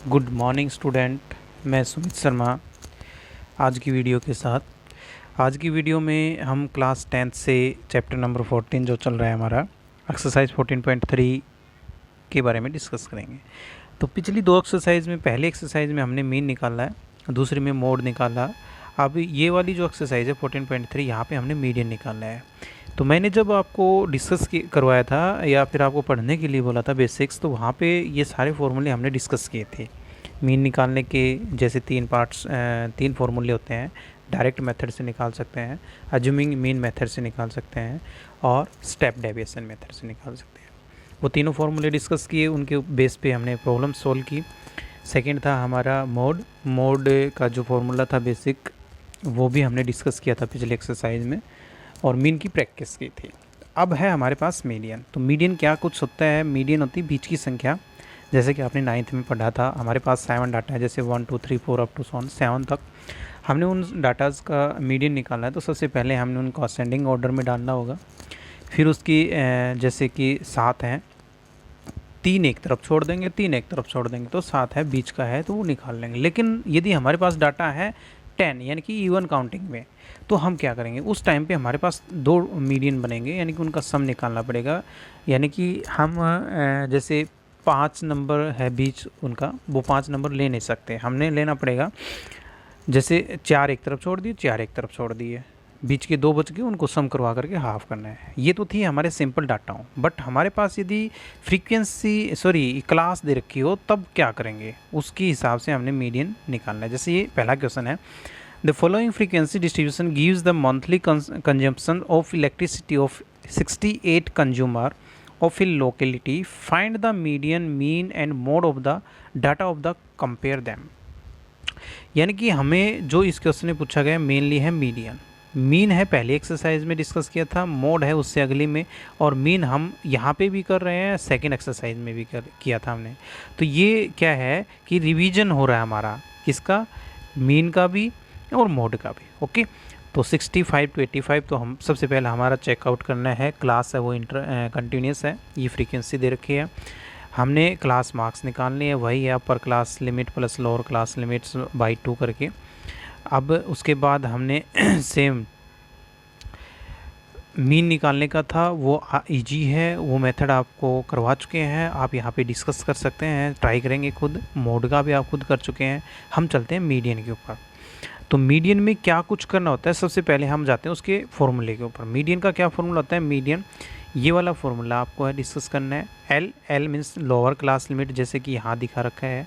Good morning student. मैं सुमित शर्मा आज की वीडियो के साथ। आज की वीडियो में हम क्लास 10th से चैप्टर नंबर 14 जो चल रहा है हमारा एक्सरसाइज 14.3 के बारे में डिस्कस करेंगे। तो पिछली दो एक्सरसाइज में, पहले एक्सरसाइज में हमने मीन निकाला है, दूसरी में मोड निकाला। अब ये वाली जो एक्सरसाइज है 14.3, यहाँ पे हमने मीडियन निकालना है। तो मैंने जब आपको डिस्कस करवाया था या फिर आपको पढ़ने के लिए बोला था बेसिक्स, तो वहाँ पे ये सारे फार्मूले हमने डिस्कस किए थे। मीन निकालने के जैसे तीन फार्मूले होते हैं। डायरेक्ट मेथड से निकाल सकते हैं, अज्यूमिंग मीन मेथड से निकाल सकते हैं और स्टेप डेविएशन मेथड से निकाल सकते हैं। वो तीनों फार्मूले डिस्कस किए, उनके बेस पे हमने प्रॉब्लम सॉल्व की। सेकंड था हमारा मोड का जो फार्मूला था बेसिक, वो भी हमने डिस्कस किया था पिछले एक्सरसाइज में और मीन की प्रैक्टिस की थी। अब है हमारे पास मीडियन। तो मीडियन क्या कुछ होता है? मीडियन होती है बीच की संख्या। जैसे कि आपने 9th में पढ़ा था, हमारे पास 7 डाटा है, जैसे 1 2 3 4 अप टू 7 तक हमने उन डाटाज़ का मीडियन निकालना है। तो सबसे पहले हमने उनको असेंडिंग ऑर्डर में डालना होगा। फिर उसकी जैसे कि 7 हैं, 3 एक तरफ छोड़ देंगे, 3 एक तरफ छोड़ देंगे, तो 7 है, बीच का है तो वो निकाल लेंगे। लेकिन यदि हमारे पास डाटा है 10 यानी कि इवन काउंटिंग में, तो हम क्या करेंगे? उस टाइम पे हमारे पास 2 मीडियन बनेंगे, यानी कि उनका सम निकालना पड़ेगा। यानी कि हम जैसे 5 नंबर है बीच उनका, वो 5 नंबर ले नहीं सकते, हमने लेना पड़ेगा। जैसे 4 एक तरफ छोड़ दिए, 4 एक तरफ छोड़ दिए, बीच के 2 बच गए, उनको सम करवा करके हाफ करना है। ये तो थी हमारे सिंपल डाटा हो। बट हमारे पास यदि क्लास दे रखी हो, तब क्या करेंगे? उसके हिसाब से हमने मीडियन निकालना है। जैसे ये पहला क्वेश्चन है, the following frequency distribution gives the monthly consumption of elasticity of 68 consumer of A locality, find the median, mean and mode of the data of the compare them. यानी कि हमें जो इस क्वेश्चन में पूछा गया मेनली है मीडियन। मीन है पहले एक्सरसाइज में डिस्कस किया था, मोड है उससे अगली में, और मीन हम यहाँ पे भी कर रहे हैं, सेकंड एक्सरसाइज में भी किया था हमने। तो ये क्या है कि रिवीजन हो रहा है हमारा, किसका? मीन का भी और मोड का भी। ओके, तो 65 to 85 तो हम सबसे पहले हमारा चेकआउट करना है। क्लास है वो कंटिन्यूस है, ये फ्रीक्वेंसी दे रखी है। हमने क्लास मार्क्स निकालने हैं, वही है upper class limit plus lower class limits by 2 करके। अब उसके बाद हमने सेम मीन निकालने का था, वो इजी है, वो मेथड आपको करवा चुके हैं, आप यहाँ पे डिस्कस कर सकते हैं, ट्राई करेंगे खुद। मोड का भी आप खुद कर चुके हैं। हम चलते हैं मीडियन के ऊपर। तो मीडियन में क्या कुछ करना होता है? सबसे पहले हम जाते हैं उसके फॉर्मूले के ऊपर। मीडियन का क्या फॉर्मूला होता है? मीडियन ये वाला फॉर्मूला आपको है डिस्कस करना है। L means lower class limit, जैसे कि यहाँ दिखा रखा है।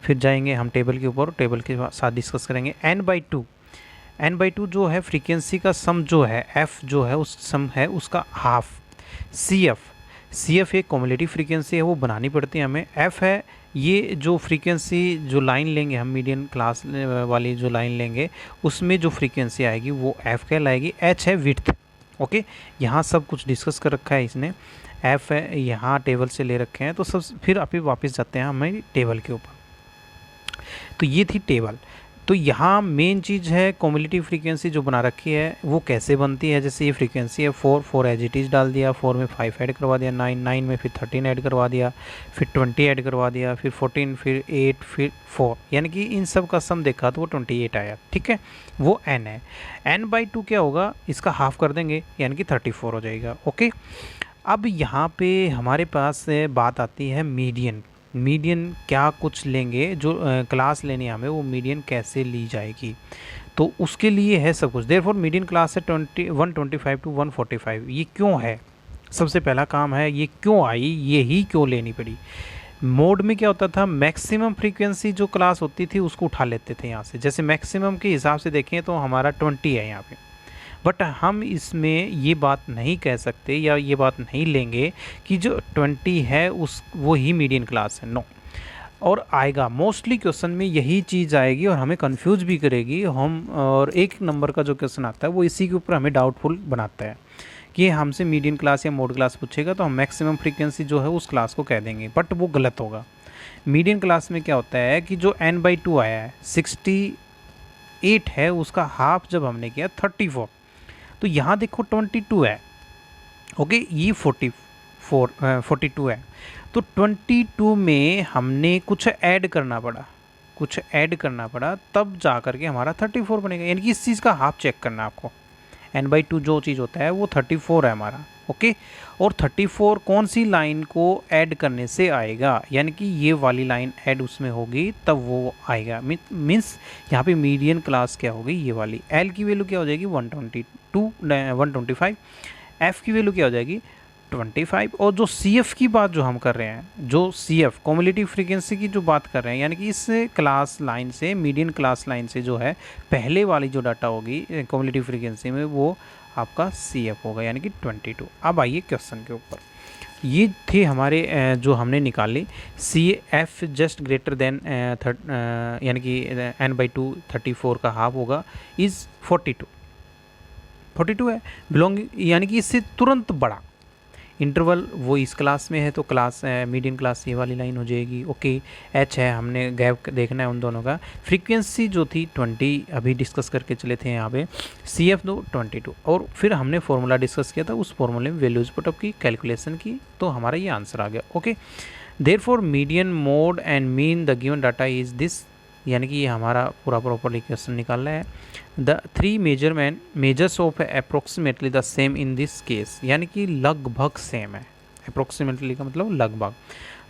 फिर जाएंगे हम टेबल के ऊपर, टेबल के साथ डिस्कस करेंगे। n/2 जो है फ्रीक्वेंसी का सम जो है, f जो है उस सम है उसका हाफ। सी एफ एक कॉम्युलेटिव फ्रीक्वेंसी है, वो बनानी पड़ती है हमें। f है ये जो फ्रीक्वेंसी, जो लाइन लेंगे हम मीडियन क्लास वाली जो लाइन लेंगे, उसमें जो फ्रीक्वेंसी आएगी वो f कहलाएगी। h है विड्थ। ओके, यहाँ सब कुछ डिस्कस कर रखा है इसने। f है, यहाँ टेबल से ले रखे हैं, तो सब फिर अभी वापस जाते हैं हमें टेबल के ऊपर। तो ये थी टेबल। तो यहाँ मेन चीज़ है कॉम्युलेटिव फ्रीक्वेंसी जो बना रखी है, वो कैसे बनती है। जैसे ये फ्रीक्वेंसी है 4 एज इट इज़ डाल दिया, 4 में 5 ऐड करवा दिया, 9 में फिर 13 ऐड करवा दिया, फिर 20 ऐड करवा दिया, फिर 14, फिर 8, फिर 4, यानी कि इन सब का सम देखा तो वो 28 आया। ठीक है, वो n है। n/2 क्या होगा? इसका हाफ कर देंगे, यानी कि 34 हो जाएगा। ओके, अब यहाँ पे हमारे पास बात आती है मीडियन। मीडियन क्या कुछ लेंगे, जो क्लास लेनी है हमें, वो मीडियन कैसे ली जाएगी? तो उसके लिए है सब कुछ। देयरफॉर मीडियन क्लास है 125 to 145। ये क्यों है? सबसे पहला काम है ये क्यों आई, ये ही क्यों लेनी पड़ी। मोड में क्या होता था? मैक्सिमम फ्रीक्वेंसी जो क्लास होती थी उसको उठा लेते थे यहाँ से। जैसे मैक्सिमम के हिसाब से देखें तो हमारा 20 है यहाँ पे। बट हम इसमें ये बात नहीं कह सकते या ये बात नहीं लेंगे कि जो 20 है उस वो ही मीडियन क्लास है। नो, और आएगा मोस्टली क्वेश्चन में यही चीज़ आएगी और हमें कंफ्यूज भी करेगी हम। और एक नंबर का जो क्वेश्चन आता है वो इसी के ऊपर हमें डाउटफुल बनाता है कि हमसे मीडियन क्लास या मोड क्लास पूछेगा तो हम मैक्सिमम फ्रीक्वेंसी जो है उस क्लास को कह देंगे, बट वो गलत होगा। मीडियन क्लास में क्या होता है कि जो n/2 आया है 68 है, उसका हाफ जब हमने किया 34, तो यहाँ देखो 22 है। ओके, ये 42 है। तो 22 में हमने कुछ ऐड करना पड़ा, तब जा कर के हमारा 34 बनेगा। यानी कि इस चीज़ का हाफ चेक करना है आपको। n/2 जो चीज़ होता है वो 34 है हमारा, ओके। और 34 कौन सी लाइन को ऐड करने से आएगा, यानी कि ये वाली लाइन ऐड उसमें होगी तब वो आएगा। मीन्स यहाँ पे मीडियन क्लास क्या होगी, ये वाली। L की वैल्यू क्या हो जाएगी 125, F की वैल्यू क्या हो जाएगी 25। और जो CF की बात जो हम कर रहे हैं, जो CF कम्युलेटिव फ्रीक्वेंसी की जो बात कर रहे हैं, यानी कि इस क्लास लाइन से, मीडियन क्लास लाइन से जो है पहले वाली जो डाटा होगी कम्युलेटिव फ्रीक्वेंसी में, वो आपका CF होगा, यानी कि 22। अब आइए क्वेश्चन के ऊपर। ये थे हमारे जो हमने निकाले। CF जस्ट ग्रेटर देन यानी कि n/2 34 का हाफ होगा इज़ 42 है। बिलोंग यानी कि इससे तुरंत बड़ा इंटरवल वो इस क्लास में है, तो क्लास मीडियन क्लास ये वाली लाइन हो जाएगी, ओके। H है, हमने गैप देखना है उन दोनों का। फ्रीक्वेंसी जो थी 20 अभी डिस्कस करके चले थे यहाँ पे, CF 22। और फिर हमने फॉर्मूला डिस्कस किया था, उस फॉर्मूले में वैल्यूज पुटअप की, कैलकुलेशन की, तो हमारा ये आंसर आ गया, okay. Therefore median, mode and mean the given data is this, यानी कि ये हमारा पूरा प्रॉपरली क्वेश्चन निकालना है। The 3 measures of approximately the same in this case, यानी कि लगभग सेम है। अप्रोक्सीमेटली का मतलब लगभग।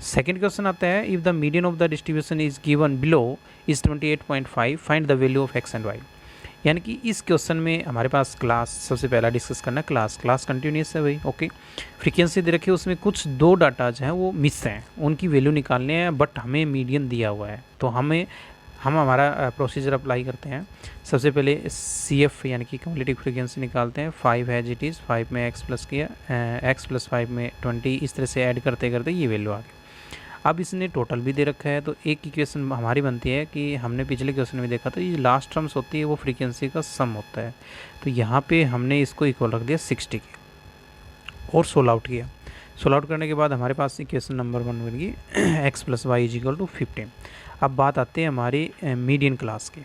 सेकेंड क्वेश्चन आता है, if the median of the distribution is given below is 28.5, find the value of x and y। यानी कि इस क्वेश्चन में हमारे पास क्लास सबसे पहला डिस्कस करना, क्लास कंटिन्यूस है भाई, ओके। फ्रीक्वेंसी दे रखी है, उसमें कुछ 2 डाटा जो हैं वो मिस हैं, उनकी वैल्यू निकालने हैं, बट हमें मीडियन दिया हुआ है। तो हम हमारा प्रोसीजर अप्लाई करते हैं। सबसे पहले CF यानी कि कम्युलेटिव फ्रीक्वेंसी निकालते हैं। 5 है जी, 5 में x प्लस किया, x प्लस 5 में 20, इस तरह से ऐड करते करते ये वैल्यू आ गई। अब इसने टोटल भी दे रखा है, तो एक इक्वेशन हमारी बनती है कि हमने पिछले क्वेश्चन में देखा था, ये लास्ट टर्म्स होती है वो फ्रीक्वेंसी का सम होता है। तो यहाँ पे हमने इसको इक्वल रख दिया 60 के और सोल्व आउट किया। सोल्व आउट करने के बाद हमारे पास इक्वेशन नंबर 1 बन गई x plus y is equal to 15। अब बात आती है हमारी मीडियन क्लास की।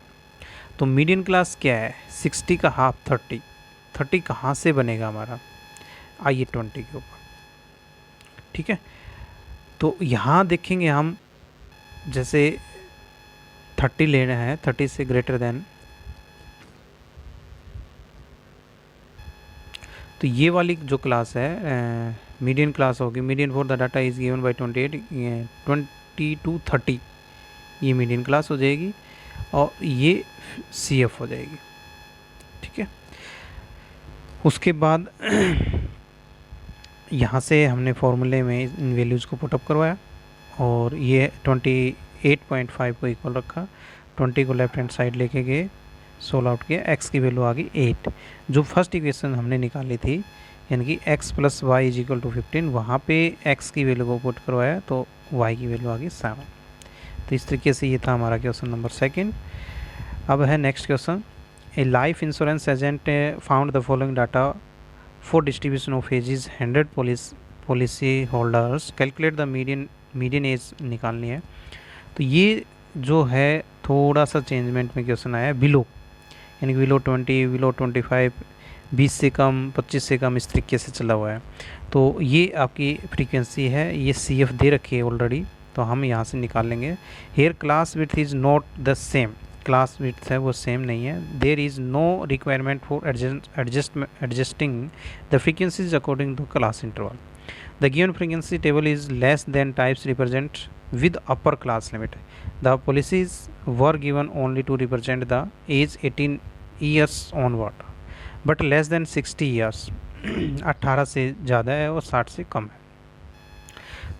तो मीडियन क्लास क्या है, 60 का हाफ 30 कहाँ से बनेगा हमारा, आइए 20 के ऊपर, ठीक है। तो यहाँ देखेंगे हम, जैसे 30 लेना है, 30 से ग्रेटर देन, तो ये वाली जो क्लास है मीडियन क्लास होगी। Median for the data is given by 28, 20 to 30 ये मीडियन क्लास हो जाएगी, और ये CF हो जाएगी, ठीक है। उसके बाद यहाँ से हमने फॉर्मूले में इन वैल्यूज़ को पुटअप करवाया, और ये 28.5 को इक्वल रखा, 20 को लेफ्ट हैंड साइड लेके गए, सोल्व आउट किया, x की वैल्यू आ गई 8। जो फर्स्ट इक्वेशन हमने निकाली थी, यानी कि x plus y is equal to 15, वहाँ पे x की वैल्यू को पुट करवाया तो y की वैल्यू आ गई 7। तो इस तरीके से ये था हमारा क्वेश्चन नंबर 2। अब है next question, a life insurance agent found the following data for distribution of ages 100 policy holders, calculate the median age निकालनी है। तो ये जो है थोड़ा सा चेंजमेंट में क्वेश्चन आया है, बिलो यानी कि बिलो 20, बिलो 25, 20 से कम, 25 से कम, इस तरीके से चला हुआ है। तो ये आपकी फ्रीक्वेंसी है, ये CF दे रखी है ऑलरेडी, तो हम यहाँ से निकाल लेंगे। Here class width is not the same, class width है वो सेम नहीं है। There is no requirement for adjusting the frequencies according to class interval. The given frequency table is less than types represent with upper class limit. The policies were given only to represent the age 18 years onward, but less than 60 years. 18 से ज़्यादा है और 60 से कम है।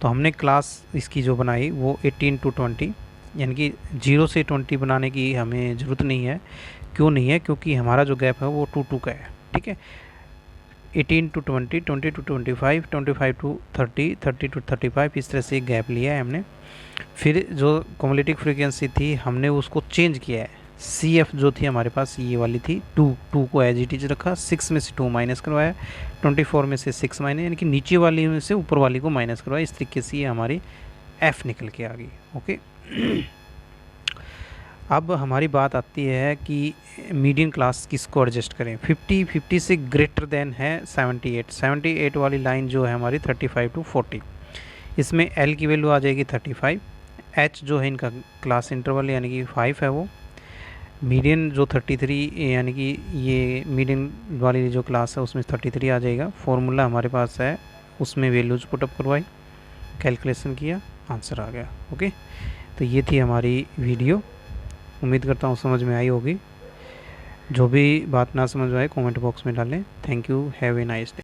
तो हमने class इसकी जो बनाई वो 18 to 20, यानी कि 0 से 20 बनाने की हमें ज़रूरत नहीं है। क्यों नहीं है, क्योंकि हमारा जो गैप है वो 2 का है, ठीक है। 18 to 20, 20 to 25, 25 to 30, 30 to 35, इस तरह से गैप लिया है हमने। फिर जो कम्युलेटिव फ्रीक्वेंसी थी हमने उसको चेंज किया है। CF जो थी हमारे पास ये वाली थी 2 को एज इट इज रखा, 6 में से 2 माइनस करवाया, 24 में से 6 माइनस, यानी कि नीचे वाली में से ऊपर वाली को माइनस करवाया। इस तरीके से ये हमारी F निकल के आ गई, ओके। अब हमारी बात आती है कि मीडियन क्लास किसको एडजस्ट करें। 50 से ग्रेटर देन है 78 वाली लाइन जो है हमारी 35 to 40, इसमें एल की वैल्यू आ जाएगी 35। एच जो है इनका क्लास इंटरवल यानी कि 5 है वो। मीडियन जो 33 यानी कि ये मीडियन वाली जो क्लास है उसमें 33 आ जाएगा। फॉर्मूला हमारे पास है, उसमें वैल्यूज पुटअप करवाई, कैलकुलेशन किया, आंसर आ गया। ओके, तो ये थी हमारी वीडियो। उम्मीद करता हूँ समझ में आई होगी। जो भी बात ना समझ में आए कमेंट बॉक्स में डालें। Thank you, have a nice day.